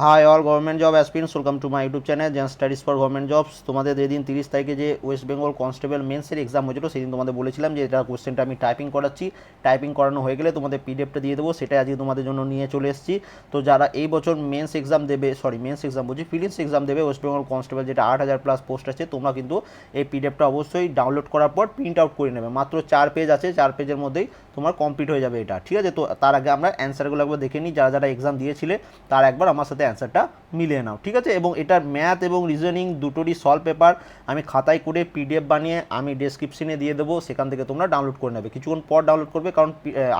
High all government job aspirants, welcome to my YouTube channel Zen Studies for government jobs. তোমাদের যেদিন 30 তারিখে যে West Bengal constable মেন্সের exam হয়েছিল সেদিন তোমাদের বলেছিলাম যে এটা কোশ্চেনটা আমি টাইপিং করাচ্ছি। টাইপিং করানো হয়ে গেলে তোমাদের পিডিএফটা দিয়ে দেবো, সেটা আজকে তোমাদের জন্য নিয়ে চলে এসেছি। তো যারা এই বছর মেন্স এক্সাম দেবে, মেন্স এক্সাম বলছি, ফিলিংস এক্সাম দেবে ওয়েস্ট বেঙ্গল কনস্টেবল, যেটা 8,000+ পোস্ট আছে, তোমরা কিন্তু এই পিডিএফটা অবশ্যই ডাউনলোড করার পর প্রিন্ট আউট করে নেবে। মাত্র 4 পেজ আছে, 4 পেজের মধ্যেই তোমার কমপ্লিট হয়ে যাবে এটা, ঠিক আছে? তো তার আগে আমরা অ্যান্সারগুলো একবার দেখে নিই। যারা যারা এক্সাম দিয়েছিলে তার একবার আমার সাথে অ্যান্সারটা মিলিয়ে নাও, ঠিক আছে? এবং এটার ম্যাথ এবং রিজনিং দুটোরই সলভ পেপার আমি খাতায় করে পিডিএফ বানিয়ে আমি ডেসক্রিপশনে দিয়ে দেবো, সেখান থেকে তোমরা ডাউনলোড করে নেবে। কিছুক্ষণ পর ডাউনলোড করবে, কারণ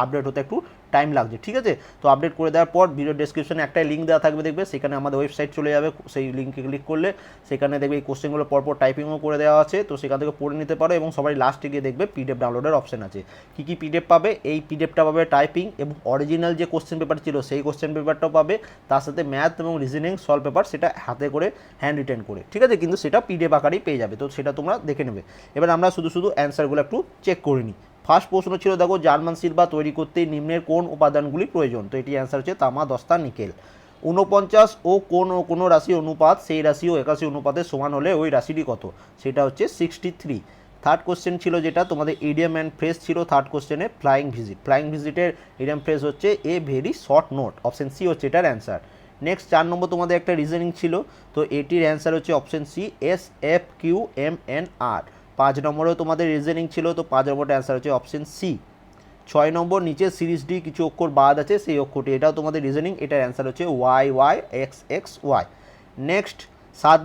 আপডেট হতে একটু টাইম লাগছে, ঠিক আছে? তো আপডেট করে দেওয়ার পর ভিডিও ডেসক্রিপশনে একটা লিঙ্ক দেওয়া থাকবে, দেখবে সেখানে আমাদের ওয়েবসাইট চলে যাবে। সেই লিঙ্কে ক্লিক করলে সেখানে দেখবে এই কোশ্চেনগুলো পরপর টাইপিংও করে দেওয়া আছে, তো সেখান থেকে পড়ে নিতে পারো। এবং সবাই লাস্টে গিয়ে দেখবে পিডিএফ ডাউনলোডের অপশন আছে। কী কী পিডিএফ পাবে? এই পিডিএফটা পাবে টাইপিং, এবং অরিজিনাল যে কোশ্চেন পেপার ছিল সেই কোশ্চেন পেপারটাও পাবে, তার সাথে ম্যাথ এবং রিজনিং সলভ পেপার, সেটা হাতে করে হ্যান্ড রিটেন করে, ঠিক আছে? কিন্তু সেটা পিডিএফ আকারেই পেয়ে যাবে, তো সেটা তোমরা দেখে নেবে। এবার আমরা শুধু শুধু অ্যান্সারগুলো একটু চেক করে নিই। ফার্স্ট প্রশ্ন ছিল, দেখো, জার্মান সিলভার তৈরি করতে নিম্নের কোন উপাদানগুলি প্রয়োজন? তো এটি অ্যান্সার হচ্ছে তামা, দস্তা, নিকেল। 49 ও কোনো রাশি অনুপাত সেই রাশি ও 81 অনুপাতের সমান হলে ওই রাশিটি কত? সেটা হচ্ছে 63। থার্ড কোশ্চেন ছিল যেটা তোমাদের ইডিয়াম অ্যান্ড ফ্রেজ ছিল থার্ড কোশ্চেনে, ফ্লাইং ভিজিট। ফ্লাইং ভিজিটের ইডিয়াম ফ্রেজ হচ্ছে a very short note, option C হচ্ছে এটার অ্যান্সার। নেক্সট 4 নম্বর তোমাদের একটা রিজনিং ছিল, তো এটির অ্যান্সার হচ্ছে অপশন সি, SFQMNR। 5 নম্বরেও তোমাদের রিজনিং ছিল, তো 5 নম্বরটা অ্যান্সার হচ্ছে অপশন সি। 6 নম্বর নিচে সিরিজ ডি কিছু অক্ষর বাদ আছে, সেই অক্ষরটি, এটাও তোমাদের রিজনিং, এটার অ্যান্সার হচ্ছে YYXXY। নেক্সট 7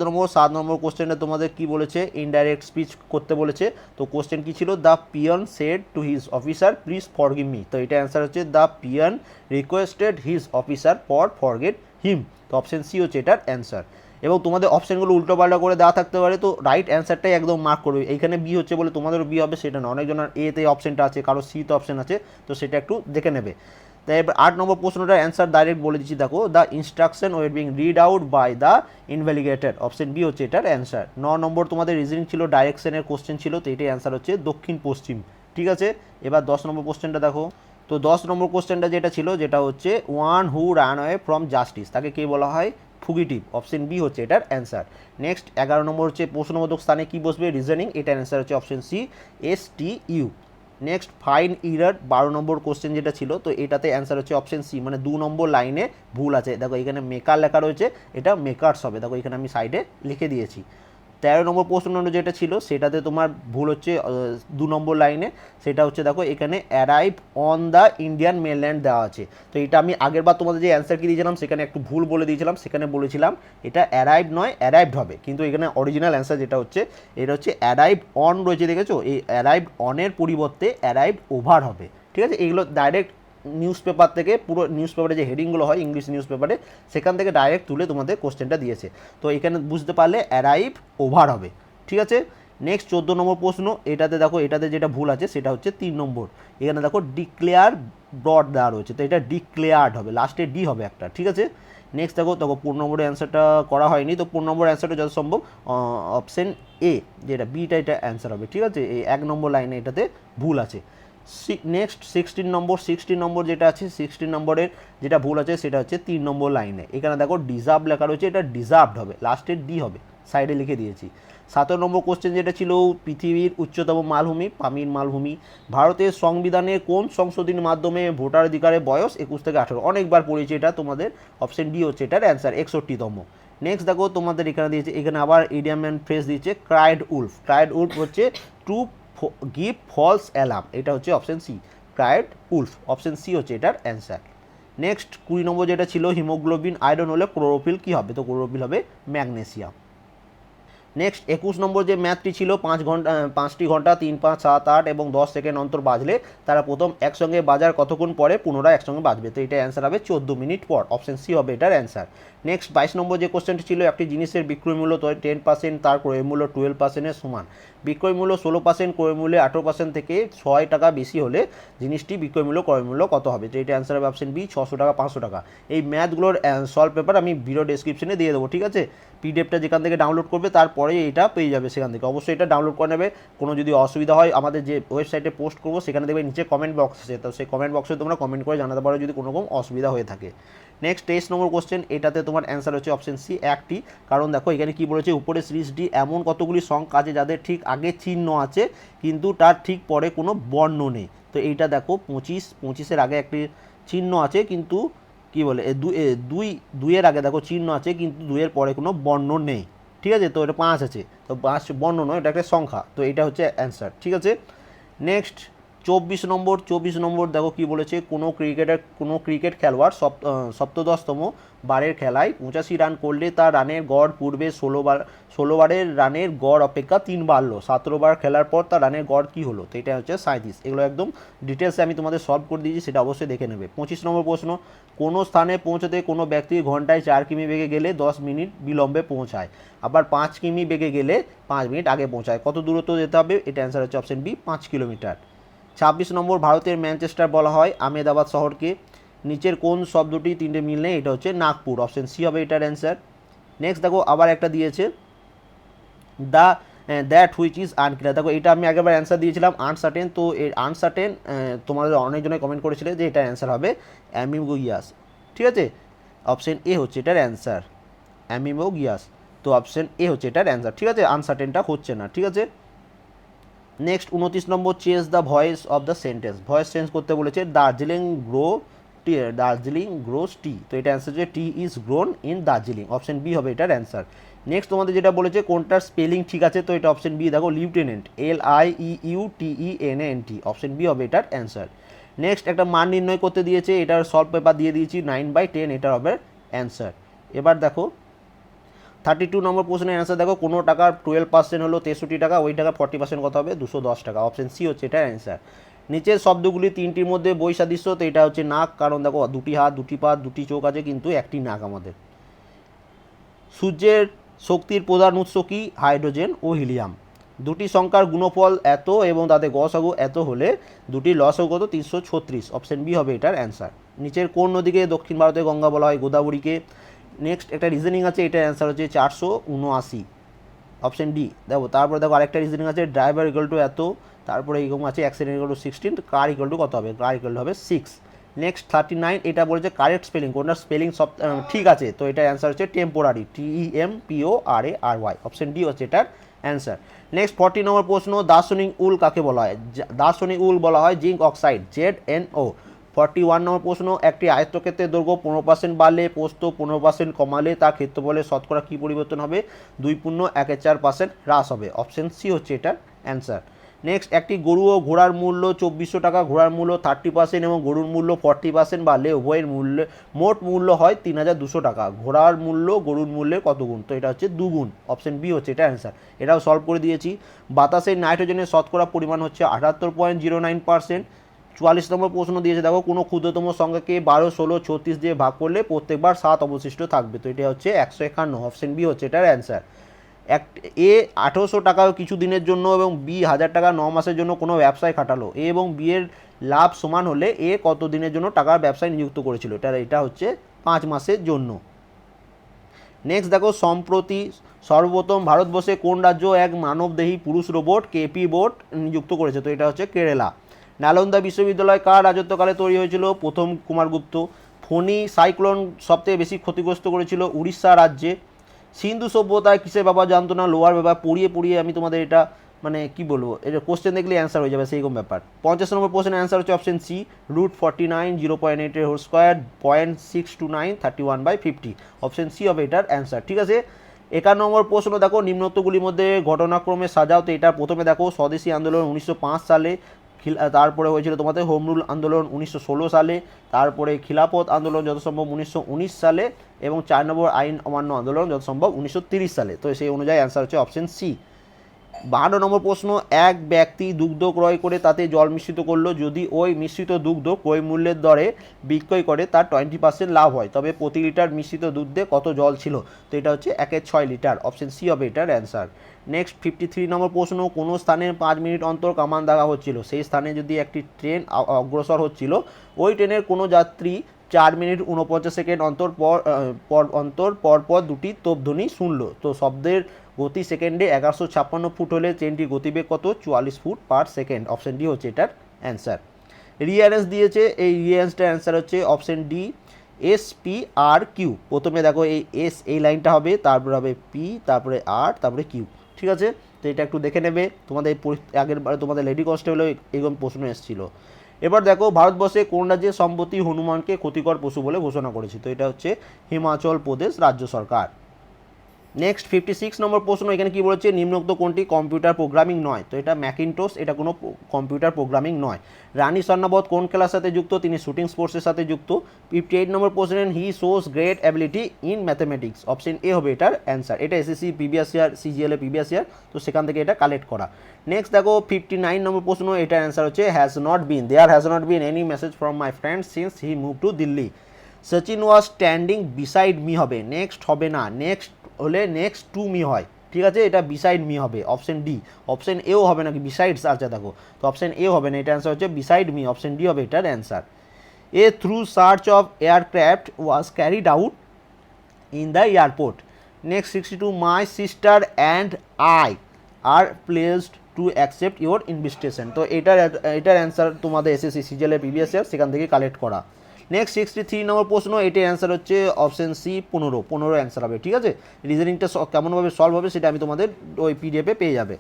নম্বর কোশ্চেনটা তোমাদের কি বলেছে? ইনডাইরেক্ট স্পিচ করতে বলেছে। তো কোশ্চেন কি ছিল? The peon said to his officer please forgive me. তো এটা অ্যান্সার হচ্ছে the peon requested his officer forget him. তো অপশন সি হচ্ছে এটার অ্যান্সার। এবং তোমাদের অপশানগুলো উল্টোপাল্টা করে দেওয়া থাকতে পারে, তো রাইট অ্যান্সারটাই একদম মার্ক করবে। এইখানে বি হচ্ছে বলে তোমাদেরও বি হবে সেটা না, অনেকজনের এতে অপশানটা আছে, কারো সিতে অপশান আছে, তো সেটা একটু দেখে নেবে। তাই এবার 8 নম্বর প্রশ্নটার অ্যান্সার ডাইরেক্ট বলে দিচ্ছি, দেখো, the instruction were being read out by the invigilator. Option B হচ্ছে এটার অ্যান্সার। 9 নম্বর তোমাদের রিজনিং ছিল, ডাইরেকশনের কোশ্চেন ছিল, তো এটাই অ্যান্সার হচ্ছে দক্ষিণ পশ্চিম, ঠিক আছে? এবার 10 নম্বর কোশ্চেনটা দেখো। তো 10 নম্বর কোশ্চেনটা যেটা ছিল, যেটা হচ্ছে one who run away from justice, তাকে কে বলা হয়? ফুগিটিভ। অপশন বি হচ্ছে এটার অ্যান্সার। নেক্সট 11 নম্বর হচ্ছে প্রশ্নবোধক স্থানে কি বসবে? রিজনিং, এটার অ্যান্সার হচ্ছে option C, STU। Next find error 12 নম্বর কোশ্চেন যেটা ছিল, তো এটাতে অ্যান্সার হচ্ছে অপশন সি, মানে 2 নম্বর লাইনে ভুল আছে। দেখো এখানে মেকার লেখা রয়েছে, এটা মেকার্স হবে, দেখো এখানে আমি সাইডে লিখে দিয়েছি। 13 নম্বর প্রশ্ন যেটা ছিল সেটাতে তোমার ভুল হচ্ছে 2 নম্বর লাইনে, সেটা হচ্ছে দেখো এখানে arrive on the Indian mainland দেওয়া আছে। তো এটা আমি আগের বার তোমাদের যে অ্যান্সার কি দিয়েছিলাম সেখানে একটু ভুল বলে দিয়েছিলাম, সেখানে বলেছিলাম এটা অ্যারাইভ নয় অ্যারাইভড হবে, কিন্তু এখানে অরিজিনাল অ্যান্সার যেটা হচ্ছে এটা হচ্ছে অ্যারাইভ অন রয়েছে, দেখেছো? এই অ্যারাইভ অনের পরিবর্তে অ্যারাইভ ওভার হবে, ঠিক আছে? এগুলো ডাইরেক্ট নিউজ পেপার থেকে, পুরো নিউজ পেপারে যে হেডিংগুলো হয় ইংলিশ নিউজ পেপারে, সেখান থেকে ডাইরেক্ট তুলে তোমাদের কোশ্চেনটা দিয়েছে। তো এখানে বুঝতে পারলে অ্যারাইভ ওভার হবে, ঠিক আছে? নেক্সট 14 নম্বর প্রশ্ন, এটাতে দেখো এটাতে যেটা ভুল আছে সেটা হচ্ছে 3 নম্বর। এখানে দেখো ডিক্লেয়ার ব্রড দেওয়া রয়েছে, তো এটা ডিক্লেয়ার্ড হবে, লাস্টে ডি হবে একটা, ঠিক আছে? নেক্সট দেখো 15 নম্বরের অ্যান্সারটা করা হয়নি, তো 15 নম্বর অ্যান্সারটা যত সম্ভব অপশন এ, যেটা বিটা, এটা অ্যান্সার হবে, ঠিক আছে? এই 1 নম্বর লাইনে এটাতে ভুল আছে। নেক্সট 16 নম্বর যেটা আছে, 16 নম্বরের যেটা ভুল আছে সেটা হচ্ছে 3 নম্বর লাইনে। এখানে দেখো ডিজার্ভ লেখা রয়েছে, এটা ডিজার্ভড হবে, লাস্টে ডি হবে, সাইডে লিখে দিয়েছি। 17 নম্বর কোশ্চেন যেটা ছিল, পৃথিবীর উচ্চতম মালভূমি পামির মালভূমি। ভারতের সংবিধানে কোন সংশোধনীর মাধ্যমে ভোটাধিকারের বয়স 21 থেকে 18? অনেকবার পড়েছি এটা তোমাদের, অপশন ডি হচ্ছে এটার অ্যান্সার, 61তম। নেক্সট দেখো তোমাদের এখানে দিয়েছে, এখানে আবার ইডিয়াম অ্যান্ড ফ্রেজ দিয়েছে, ক্রাইড উলফ। ক্রাইড উলফ হচ্ছে টু গিভ ফলস অ্যালার্ম, এটা হচ্ছে option C, cried wolf. Option C হচ্ছে এটার অ্যান্সার। নেক্সট 20 নম্বর যেটা ছিল, হিমোগ্লোবিন আয়রন হলে ক্লোরোফিল কী হবে? তো ক্লোরোফিল হবে ম্যাগনেসিয়াম। নেক্সট 21 নম্বর যে ম্যাথটি ছিল, 5টি ঘন্টা 3, 5, 7, 8 এবং 10 সেকেন্ড অন্তর বাজলে তারা প্রথম একসঙ্গে বাজার কতক্ষণ পরে পুনরায় একসঙ্গে বাজবে? তো এটা অ্যান্সার হবে 14 মিনিট পর, অপশন সি হবে এটার অ্যান্সার। নেক্সট 22 নম্বর যে কোশ্চেনটি ছিল, একটি জিনিসের বিক্রয় মূল্য 10%, তার ক্রয় মূল্য 12%-এর সমান। বিক্রয় মূল্য 16%, ক্রয় মূল্যে 18% থেকে 6 টাকা বেশি হলে জিনিসটি বিক্রয় মূল্য ক্রয় মূল্য কত হবে? তো এটা অ্যান্সার হবে অপশন বি, 600 টাকা, 500 টাকা। এই ম্যাথগুলোর সলভ পেপার আমি ভিডিও ডেসক্রিপশনে দিয়ে দেবো, ঠিক আছে? পিডিএফটা যেখান থেকে ডাউনলোড করবে তার পরে এটা পেয়ে যাবে সেখান থেকে। অবশ্যই এটা ডাউনলোড করে নেবে। কোনো যদি অসুবিধা হয় আমাদের যে ওয়েবসাইটে পোস্ট করবো সেখানে দেখবে নিচে কমেন্ট বক্স আছে, তো সেই কমেন্ট বক্সে তোমরা কমেন্ট করে জানাতে পারো যদি কোনো রকম অসুবিধা হয়ে থাকে। নেক্সট 23 নম্বর কোশ্চেন, এটাতে তোমার অ্যান্সার হচ্ছে অপশন সি একটি। কারণ দেখো এখানে কি বলেছে, উপরে সিরিজ ডি এমন কতগুলি সংখ্যা আছে যাদের ঠিক আগে চিহ্ন আছে কিন্তু তার ঠিক পরে কোনো বর্ণ নেই। তো এইটা দেখো 25-25-এর আগে একটি চিহ্ন আছে কিন্তু কি বলে দুইয়ের আগে দেখো চিহ্ন আছে কিন্তু দুইয়ের পরে কোনো বর্ণ নেই। ঠিক আছে, তো এটা 5 আছে, তো 5 বর্ণ নয়, এটা একটা সংখ্যা, তো এটা হচ্ছে অ্যান্সার। ঠিক আছে, নেক্সট 24 নম্বর দেখো কি বলেছে, কোনো ক্রিকেট খেলোয়াড় সপ্তদশতম বারের খেলায় 85 রান করলে তার রানের গড় পূর্বে 16 বারের রানের গড় অপেক্ষা 3 বাড়লো, 17 বার খেলার পর তার রানের গড় কী হলো, তো এটা হচ্ছে 37। এগুলো একদম ডিটেলসে আমি তোমাদের সলভ করে দিয়েছি, সেটা অবশ্যই দেখে নেবে। 25 নম্বর প্রশ্ন, কোনো স্থানে পৌঁছতে কোনো ব্যক্তি ঘন্টায় 4 কিমি বেগে গেলে 10 মিনিট বিলম্বে পৌঁছায়, আবার 5 কিমি বেগে গেলে 5 মিনিট আগে পৌঁছায়, কত দূরত্ব যেতে হবে? এটা অ্যান্সার হচ্ছে অপশন বি 5 কিলোমিটার। 26 নম্বর, ভারতের ম্যানচেস্টার বলা হয় আহমেদাবাদ শহরকে, নিচের কোন শব্দটি 3টে মিল নেই? এটা হচ্ছে নাগপুর, অপশন সি হবে এটার অ্যান্সার। নেক্সট দেখো আবার একটা দিয়েছে, দ্যাট হুইচ ইজ আনক্লিয়ার। দেখো এটা আমি আগেবার অ্যান্সার দিয়েছিলাম আনসার্টেন, তো এই আনসার্টেন তোমাদের অনেকজনে কমেন্ট করেছিলে যে এটার অ্যান্সার হবে অ্যামিগোগিয়াস। ঠিক আছে, অপশন এ হচ্ছে এটার অ্যান্সার অ্যামিগোগিয়াস, তো অপশন এ হচ্ছে এটার অ্যান্সার। ঠিক আছে, আনসার্টেনটা হচ্ছে না। ঠিক আছে, next 29 number, change the voice of the sentence. Voice change করতে বলেছে, দার্জিলিং গ্রোস টি, তো এটা অ্যান্সার হচ্ছে tea is grown in Darjeeling, option B হবে এটার অ্যান্সার। নেক্সট তোমাদের যেটা বলেছে কোনটার স্পেলিং ঠিক আছে, তো এটা অপশন বি দেখো, লিউটেন্যান্ট, LIEUTENANT, অপশন বি হবে এটার অ্যান্সার। নেক্সট একটা মান নির্ণয় করতে দিয়েছে, এটার সলভ পেপার দিয়ে দিয়েছি 9/10, এটার হবে অ্যান্সার। এবার দেখো 32 নম্বর প্রশ্নের অ্যান্সার দেখো, কোনো টাকার 12% হলো 63 টাকা, ওই টাকা 40% কত হবে? 210 টাকা, অপশন সি হচ্ছে এটার অ্যান্সার। নিচের শব্দগুলি তিনটির মধ্যে বৈসাদৃশ্য, তো এটা হচ্ছে নাক, কারণ দেখো দুটি হাত, দুটি পা, দুটি চোখ আছে কিন্তু একটি নাক আমাদের। সূর্যের শক্তির প্রধান উৎস কি? হাইড্রোজেন ও হিলিয়াম। দুটি সংখ্যার গুণফল এত এবং তাদের গসাগু এত হলে দুটি লসাগু কত? 336, অপশন বি হবে এটার অ্যান্সার। নিচের কোন নদীকে দক্ষিণ ভারতের গঙ্গা বলা হয়? গোদাবরীকে। নেক্সট একটা রিজনিং আছে, এটার অ্যান্সার হচ্ছে 479, অপশন ডি। দেখো তারপরে দেখো আরেকটা রিজনিং আছে, ড্রাইভার ইকুয়াল টু এত, তারপরে এরকম আছে accident equal to 16, car equal to কত হবে? কার ইকুয়াল টু হবে 6। নেক্সট 39, এটা বলেছে কারেক্ট স্পেলিং, কোনটা স্পেলিং সব ঠিক আছে, তো এটার অ্যান্সার হচ্ছে টেম্পোরারি, TEMPORARY, অপশন ডি হচ্ছে এটার অ্যান্সার। নেক্সট 40 নম্বর প্রশ্ন, দার্শনিক উল কাকে বলা হয়? দার্শনিক উল বলা হয় জিঙ্ক অক্সাইড, ZNO। 41 নম্বর প্রশ্ন, একটি আয়তক্ষেত্রের দৈর্ঘ্য 15% বাড়লে প্রস্থ 15% কমালে তার ক্ষেত্রফলের শতকরা কী পরিবর্তন হবে? 2.14% হ্রাস হবে, অপশন সি হচ্ছে এটার অ্যান্সার। নেক্সট, একটি গরু ও ঘোড়ার মূল্য 2400 টাকা, ঘোড়ার মূল্য 30% এবং গরুর মূল্য 40% বাড়লে উভয়ের মূল্যে মোট মূল্য হয় 3200 টাকা, ঘোড়ার মূল্য গরুর মূল্যের কত গুণ? তো এটা হচ্ছে দুগুণ, অপশন বি হচ্ছে এটা অ্যান্সার। এটাও সলভ করে দিয়েছি। বাতাসের নাইট্রোজেনের শতকরা পরিমাণ হচ্ছে 78.09%। 44 নম্বর প্রশ্ন দিয়েছে, দেখো কোনো ক্ষুদ্রতম সংখ্যাকে 12, 16, 36 দিয়ে ভাগ করলে প্রত্যেকবার 7 অবশিষ্ট থাকবে, তো এটা হচ্ছে 151, অপশন বি হচ্ছে এটার অ্যান্সার। এ 1800 টাকা কিছু দিনের জন্য এবং বি 1000 টাকা 9 মাসের জন্য কোনো ব্যবসায় খাটালো, এ এবং বি এর লাভ সমান হলে এ কত দিনের জন্য টাকার ব্যবসায় নিযুক্ত করেছিল? এটা হচ্ছে 5 মাসের জন্য। নেক্সট দেখো, সম্প্রতি সর্বপ্রথম ভারতবর্ষে কোন রাজ্য এক মানবদেহী পুরুষ রোবট কেপি বোট নিযুক্ত করেছে? তো এটা হচ্ছে কেরালা। নালন্দা বিশ্ববিদ্যালয় কার রাজত্বকালে তৈরি হয়েছিল? প্রথম কুমারগুপ্ত। ফণী সাইক্লোন সবথেকে বেশি ক্ষতিগ্রস্ত করেছিল উড়িষ্যা রাজ্যে। সিন্ধু সভ্যতায় কিসের ব্যাপার জানতো না? লোহার ব্যাপার। পড়িয়ে আমি তোমাদের এটা মানে কি বলবো, এটা কোশ্চেন দেখলে অ্যান্সার হয়ে যাবে সেইরকম ব্যাপার। 50 নম্বর প্রশ্নের অ্যান্সার হচ্ছে অপশন সি, √49, 0.8 এর হোল স্কোয়ার, 0.629, 31/50, অপশন সি হবে এটার অ্যান্সার। ঠিক আছে, 51 নম্বর প্রশ্ন দেখো, নিম্নোক্তগুলির মধ্যে ঘটনাক্রমে সাজাও, তো এটা প্রথমে দেখো স্বদেশী আন্দোলন 1905 সালে, তারপরে হয়েছিল তোমাদের হোম রুল আন্দোলন 1916 সালে, তারপরে খিলাফত আন্দোলন যত সম্ভব 1919 সালে, এবং 4 নম্বর আইন অমান্য আন্দোলন যত সম্ভব 1930 সালে, তো সেই অনুযায়ী অ্যান্সার হচ্ছে অপশন সি। 52 নম্বর প্রশ্ন, এক ব্যক্তি দুগ্ধ ক্রয় করে তাতে জল মিশ্রিত করলো, যদি ওই মিশ্রিত দুগ্ধ ক্রয় মূল্যের দরে বিক্রয় করে তার 20% লাভ হয়, তবে প্রতি লিটার মিশ্রিত দুধে কত জল ছিল? তো এটা হচ্ছে 1/6 লিটার, অপশন সি হবে এটার অ্যান্সার। নেক্সট 53 নম্বর প্রশ্ন, কোনো স্থানে 5 মিনিট অন্তর কামান দেখা হচ্ছিল, সেই স্থানে যদি একটি ট্রেন অগ্রসর হচ্ছিল, ওই ট্রেনের কোনো যাত্রী 4 মিনিট 49 সেকেন্ড অন্তর পর দুটি তোপধ্বনি শুনলো। তো শব্দের গতি সেকেন্ডে 1156 ফুট হলে ট্রেনটির গতিবেগ কত? 44 foot per second. Option D হচ্ছে এটার অ্যান্সার। রিঅ্যারেঞ্জ দিয়েছে, এই রিঅ্যারেঞ্জটার অ্যান্সার হচ্ছে অপশন ডি SPRQ। প্রথমে দেখো এই এস এই লাইনটা হবে, তারপরে হবে পি, তারপরে আর, তারপরে কিউ। ঠিক আছে, তো এটা একটু দেখে নেবে, তোমাদের আগের বারে তোমাদের লেডি কনস্টেবল এরকম প্রশ্ন এসেছিল। এবার দেখো ভারতবর্ষে কোন রাজ্যে সম্প্রতি হনুমানকে ক্ষতিকর পশু বলে ঘোষণা করেছে? তো এটা হচ্ছে হিমাচল প্রদেশ রাজ্য সরকার। নেক্সট 56 নম্বর প্রশ্ন, এখানে কি বলেছে? নিম্নোক্ত কোনটি কম্পিউটার প্রোগ্রামিং নয়? তো এটা ম্যাকিনটোস, এটা কোনো কম্পিউটার প্রোগ্রামিং নয়। রানী স্বর্ণাবত কোন খেলার সাথে যুক্ত? তিনি শুটিং স্পোর্টসের সাথে যুক্ত। 58 নম্বর প্রশ্ন, হি shows great ability in mathematics. Option A হবে এটার অ্যান্সার। এটা এসএসসি প্রিভিয়াস ইয়ার, সিজিএল এ প্রিভিয়াস ইয়ার, তো সেখান থেকে এটা কালেক্ট করা। নেক্সট দেখো 59 নম্বর প্রশ্ন, এটার অ্যান্সার হচ্ছে there has not been any message from my friend since he move to Delhi. Sachin was standing beside me হবে, নেক্সট হবে না, নেক্সট হলে নেক্সট টু মি হয়। ঠিক আছে, এটা বিসাইড মি হবে, অপশন ডি। অপশন এও হবে নাকি বিসাইডস আছে দেখো, তো অপশন এ হবে না, এটা অ্যান্সার হচ্ছে বিসাইড মি, অপশন ডি হবে এটার answer. A through search of aircraft was carried out in the airport. Next 62, my sister and I R placed to accept your invitation. তো এটার অ্যান্সার তোমাদের SSC CGL এর previous year, সেখান থেকে collect করা। Next 63 নম্বর প্রশ্ন, এটির অ্যান্সার হচ্ছে অপশন সি 15 অ্যান্সার হবে। ঠিক আছে, রিজনিংটা কেমনভাবে সলভ হবে সেটা আমি তোমাদের ওই পিডিএফে পেয়ে যাবে।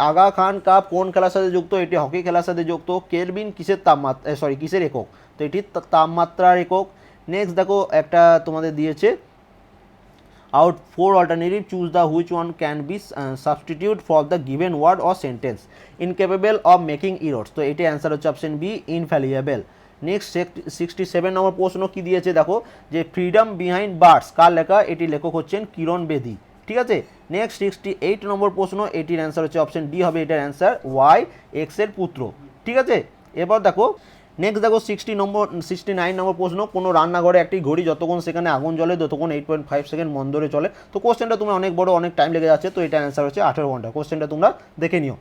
আগা খান কাপ কোন খেলার সাথে যুক্ত? এটি হকি খেলার সাথে যুক্ত। কেলভিন কিসের একক? তো এটি তাপমাত্রার একক। নেক্সট দেখো একটা তোমাদের দিয়েছে, out 4 alternative, choose the which one can be substitute for the given word or sentence. Incapable of making errors, তো এটি অ্যান্সার হচ্ছে অপশন বি ইনফ্যালিয়েবল। নেক্সট 67 নম্বর প্রশ্ন কি দিয়েছে দেখো, যে ফ্রিডম বিহাইন্ড বার্ডস কার লেখা? এটি লেখক হচ্ছেন কিরণ বেদি। ঠিক আছে, নেক্সট 68 নম্বর প্রশ্ন, এটির অ্যান্সার হচ্ছে অপশন ডি হবে এটার অ্যান্সার, ওয়াই এক্স এর পুত্র। ঠিক আছে, এবার দেখো নেক্সট দেখো 69 নম্বর প্রশ্ন, কোনো রান্নাঘরে একটি ঘড়ি যতক্ষণ সেখানে আগুন জ্বলে ততক্ষণ 8.5 সেকেন্ড মন ধরে চলে। তো কোশ্চেনটা তুমি অনেক বড়, অনেক টাইম লেগে যাচ্ছে, তো এটা অ্যান্সার হচ্ছে 18 ঘন্টা। কোশ্চেনটা তোমরা দেখে নিও।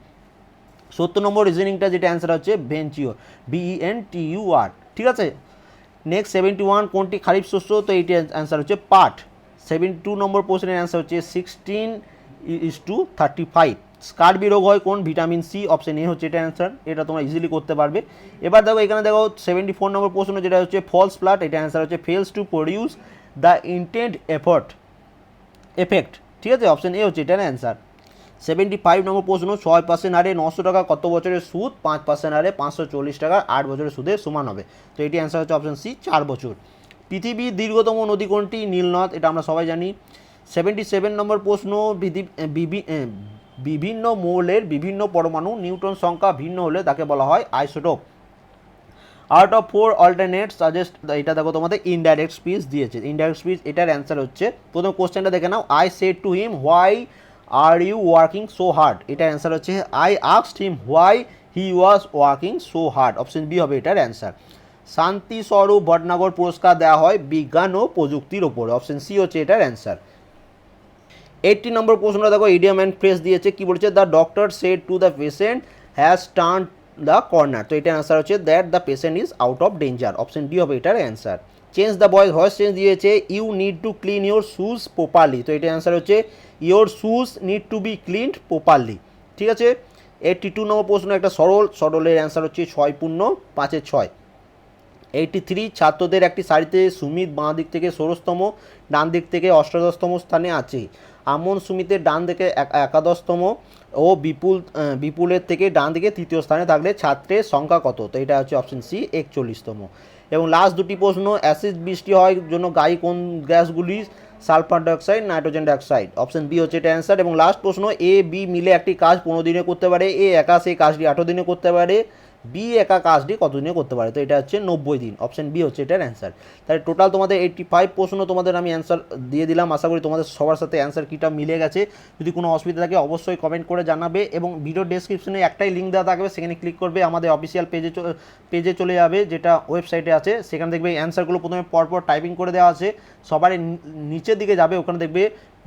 70 নম্বর রিজনিংটা যেটা অ্যান্সার হচ্ছে ভেন্টিওর, BENTUR। ঠিক আছে, নেক্সট 71, কোনটি খারিফ শস্য? তো এইটির অ্যান্সার হচ্ছে পাট। 72 নম্বর প্রশ্নের অ্যান্সার হচ্ছে 16:35। স্কার্বি রোগ হয় কোন ভিটামিন সি? অপশন এ হচ্ছে এটা অ্যান্সার, এটা তোমরা ইজিলি করতে পারবে। এবার দেখো এখানে দেখো 74 নম্বর প্রশ্ন যেটা হচ্ছে ফলস ফ্ল্যাট, এটা অ্যান্সার হচ্ছে fails to produce the intend effect. ঠিক আছে, অপশন এ হচ্ছে এটার অ্যান্সার। 75 নম্বর প্রশ্ন, 6% হারে 900 টাকা কত বছরের সুদ? 5% হারে 540 টাকা 8 বছরের সুদের সমান হবে। তো এটি অ্যান্সার হচ্ছে অপশন সি 4 বছর। পৃথিবীর দীর্ঘতম নদী কোনটি? নীলনদ, এটা আমরা সবাই জানি। 77 নম্বর প্রশ্ন, বিভিন্ন মৌলের বিভিন্ন পরমাণু নিউট্রন সংখ্যা ভিন্ন হলে তাকে বলা হয় isotope. Out of 4 alternate suggest, এটা দেখো তোমাদের ইনডাইরেক্ট স্পিচ দিয়েছে। ইনডাইরেক্ট স্পিচ এটার অ্যান্সার হচ্ছে, প্রথম কোশ্চেনটা দেখে নাও, I said to him why are you working so hard. এটার অ্যান্সার হচ্ছে I asked him why he was working so hard. Option B হবে এটার অ্যান্সার। শান্তি স্বরূপ ভটনাগর পুরস্কার দেওয়া হয় বিজ্ঞান ও প্রযুক্তির ওপরে। অপশন সি হচ্ছে এটার অ্যান্সার। 80 নম্বর প্রশ্নটা দেখো ইডিয়াম অ্যান্ড ফ্রেজ দিয়েছে, কি বলছে? The doctor said to the patient has turn the corner. তো এটার অ্যান্সার হচ্ছে that the patient is out of danger. Option D হবে এটার answer. Change the boys voice change দিয়েছে, you need to clean your shoes properly. তো এটার answer হচ্ছে your shoes need to be cleaned properly. ঠিক আছে, 82 নম্বর প্রশ্ন একটা সরলের অ্যান্সার হচ্ছে 6 পূর্ণ 5-এর 6। 83, ছাত্রদের একটি সারিতে সুমিত বাঁ দিক থেকে ষোড়শতম, ডান দিক থেকে অষ্টাদশতম স্থানে আছে। আমন সুমিতের ডান দিকে একাদশতম ও বিপুলের থেকে ডান দিকে তৃতীয় স্থানে থাকলে ছাত্রের সংখ্যা কত? তো এটা হচ্ছে অপশন সি 41তম। এবং লাস্ট দুটি প্রশ্ন, অ্যাসিড বৃষ্টি হয় জন্য গায়ী কোন গ্যাসগুলি? Sulphur dioxide, nitrogen dioxide. Option B হচ্ছে এটা অ্যান্সার। এবং লাস্ট প্রশ্ন, এ বি মিলে একটি কাজ 15 দিনে করতে পারে, এ একা সেই কাজটি 18 দিনে করতে পারে, বি একা কাজটি কত দিনে করতে পারে? তো এটা হচ্ছে 90 দিন। অপশন বি হচ্ছে এটার অ্যান্সার। তাই টোটাল তোমাদের 85 প্রশ্ন তোমাদের আমি অ্যান্সার দিয়ে দিলাম। আশা করি তোমাদের সবার সাথে অ্যান্সার কিটা মিলে গেছে। যদি কোনো অসুবিধা থাকে অবশ্যই কমেন্ট করে জানাবে, এবং ভিডিও ডেসক্রিপশনে একটাই লিঙ্ক দেওয়া থাকবে, সেখানে ক্লিক করবে আমাদের অফিসিয়াল পেজে চলে যাবে, যেটা ওয়েবসাইটে আছে। সেখানে দেখবে এই অ্যান্সারগুলো প্রথমে পরপর টাইপিং করে দেওয়া আছে, সবার নিচের দিকে যাবে, ওখানে দেখবে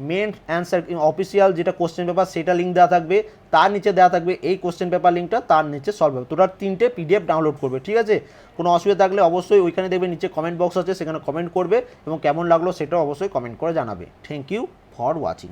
মেন অ্যান্সার অফিসিয়াল যেটা কোশ্চেন পেপার সেটা লিঙ্ক দেওয়া থাকবে, তার নিচে দেওয়া থাকবে এই কোশ্চেন পেপার লিঙ্কটা, তার নিচে সলভ হবে। তোরা 3টে PDF ডাউনলোড করবে, ঠিক আছে? কোনো অসুবিধা থাকলে অবশ্যই ওইখানে দেখবে নিচে কমেন্ট বক্স আছে, সেখানে কমেন্ট করবে এবং কেমন লাগলো সেটাও অবশ্যই কমেন্ট করে জানাবে। Thank you for watching.